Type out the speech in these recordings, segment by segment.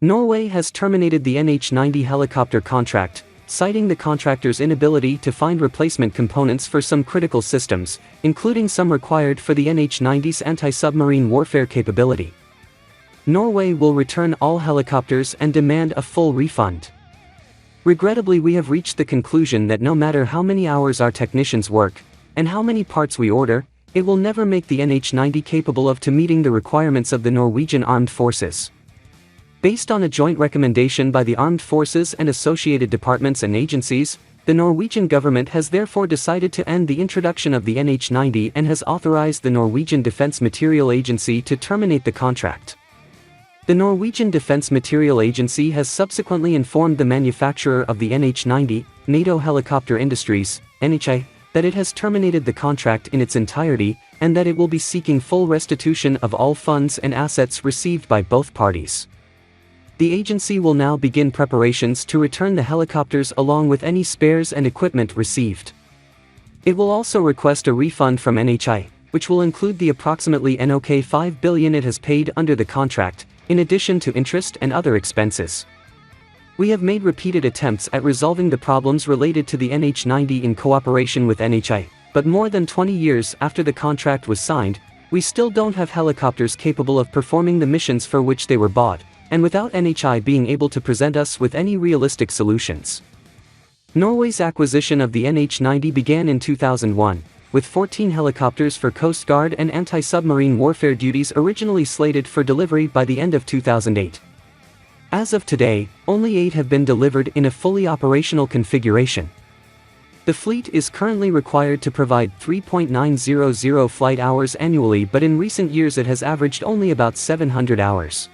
Norway has terminated the NH90 helicopter contract, citing the contractor's inability to find replacement components for some critical systems, including some required for the NH90's anti-submarine warfare capability. Norway will return all helicopters and demand a full refund. Regrettably, we have reached the conclusion that no matter how many hours our technicians work, and how many parts we order, it will never make the NH90 capable of meeting the requirements of the Norwegian Armed Forces. Based on a joint recommendation by the Armed Forces and associated departments and agencies, the Norwegian Government has therefore decided to end the introduction of the NH90 and has authorized the Norwegian Defence Material Agency to terminate the contract. The Norwegian Defence Material Agency has subsequently informed the manufacturer of the NH90, NATO Helicopter Industries, NHI, that it has terminated the contract in its entirety, and that it will be seeking full restitution of all funds and assets received by both parties. The agency will now begin preparations to return the helicopters along with any spares and equipment received. It will also request a refund from NHI, which will include the approximately 5 billion it has paid under the contract, in addition to interest and other expenses. We have made repeated attempts at resolving the problems related to the NH90 in cooperation with NHI, but more than 20 years after the contract was signed, we still don't have helicopters capable of performing the missions for which they were bought, and without NHI being able to present us with any realistic solutions. Norway's acquisition of the NH90 began in 2001, with 14 helicopters for Coast Guard and anti-submarine warfare duties originally slated for delivery by the end of 2008. As of today, only 8 have been delivered in a fully operational configuration. The fleet is currently required to provide 3.900 flight hours annually, but in recent years it has averaged only about 700 hours.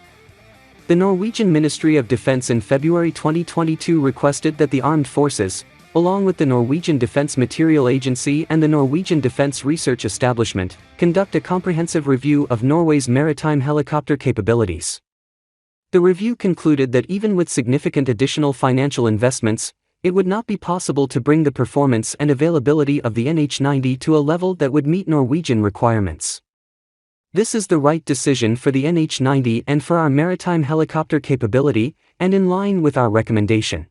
The Norwegian Ministry of Defence in February 2022 requested that the Armed Forces, along with the Norwegian Defence Material Agency and the Norwegian Defence Research Establishment, conduct a comprehensive review of Norway's maritime helicopter capabilities. The review concluded that even with significant additional financial investments, it would not be possible to bring the performance and availability of the NH90 to a level that would meet Norwegian requirements. This is the right decision for the NH90 and for our maritime helicopter capability, and in line with our recommendation.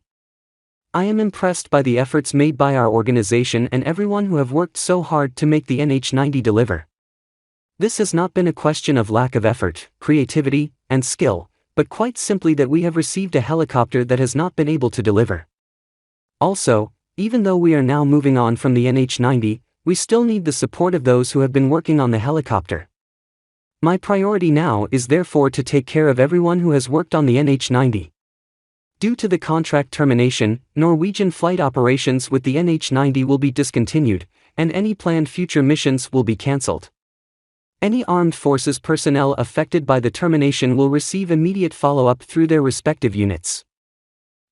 I am impressed by the efforts made by our organization and everyone who have worked so hard to make the NH90 deliver. This has not been a question of lack of effort, creativity, and skill, but quite simply that we have received a helicopter that has not been able to deliver. Also, even though we are now moving on from the NH90, we still need the support of those who have been working on the helicopter. My priority now is therefore to take care of everyone who has worked on the NH90. Due to the contract termination, Norwegian flight operations with the NH90 will be discontinued, and any planned future missions will be cancelled. Any armed forces personnel affected by the termination will receive immediate follow-up through their respective units.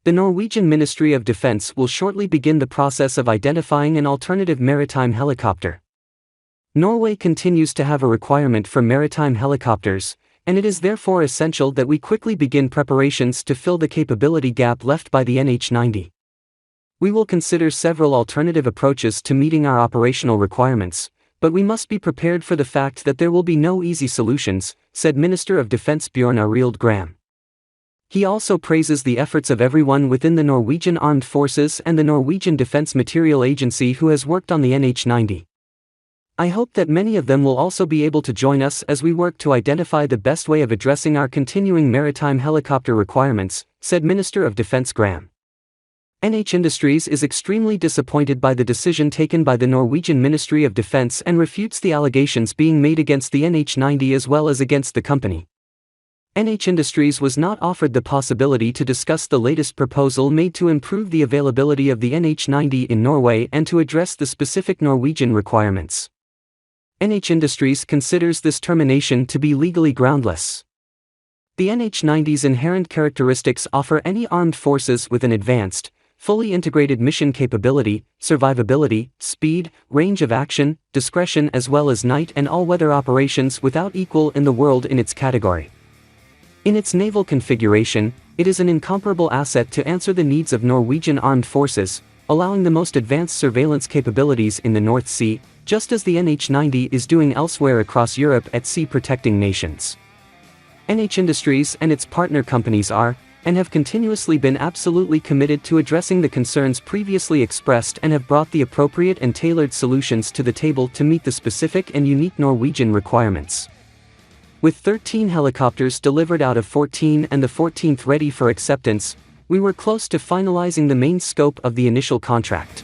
The Norwegian Ministry of Defence will shortly begin the process of identifying an alternative maritime helicopter. Norway continues to have a requirement for maritime helicopters, and it is therefore essential that we quickly begin preparations to fill the capability gap left by the NH90. We will consider several alternative approaches to meeting our operational requirements, but we must be prepared for the fact that there will be no easy solutions, said Minister of Defence Bjørn Arild Gram. He also praises the efforts of everyone within the Norwegian Armed Forces and the Norwegian Defence Material Agency who has worked on the NH90. I hope that many of them will also be able to join us as we work to identify the best way of addressing our continuing maritime helicopter requirements, said Minister of Defence Gram. NH Industries is extremely disappointed by the decision taken by the Norwegian Ministry of Defence and refutes the allegations being made against the NH90 as well as against the company. NH Industries was not offered the possibility to discuss the latest proposal made to improve the availability of the NH90 in Norway and to address the specific Norwegian requirements. NH Industries considers this termination to be legally groundless. The NH90's inherent characteristics offer any armed forces with an advanced, fully integrated mission capability, survivability, speed, range of action, discretion as well as night and all-weather operations without equal in the world in its category. In its naval configuration, it is an incomparable asset to answer the needs of Norwegian armed forces, allowing the most advanced surveillance capabilities in the North Sea, just as the NH90 is doing elsewhere across Europe at sea protecting nations. NH Industries and its partner companies are, and have continuously been absolutely committed to addressing the concerns previously expressed and have brought the appropriate and tailored solutions to the table to meet the specific and unique Norwegian requirements. With 13 helicopters delivered out of 14 and the 14th ready for acceptance, we were close to finalizing the main scope of the initial contract.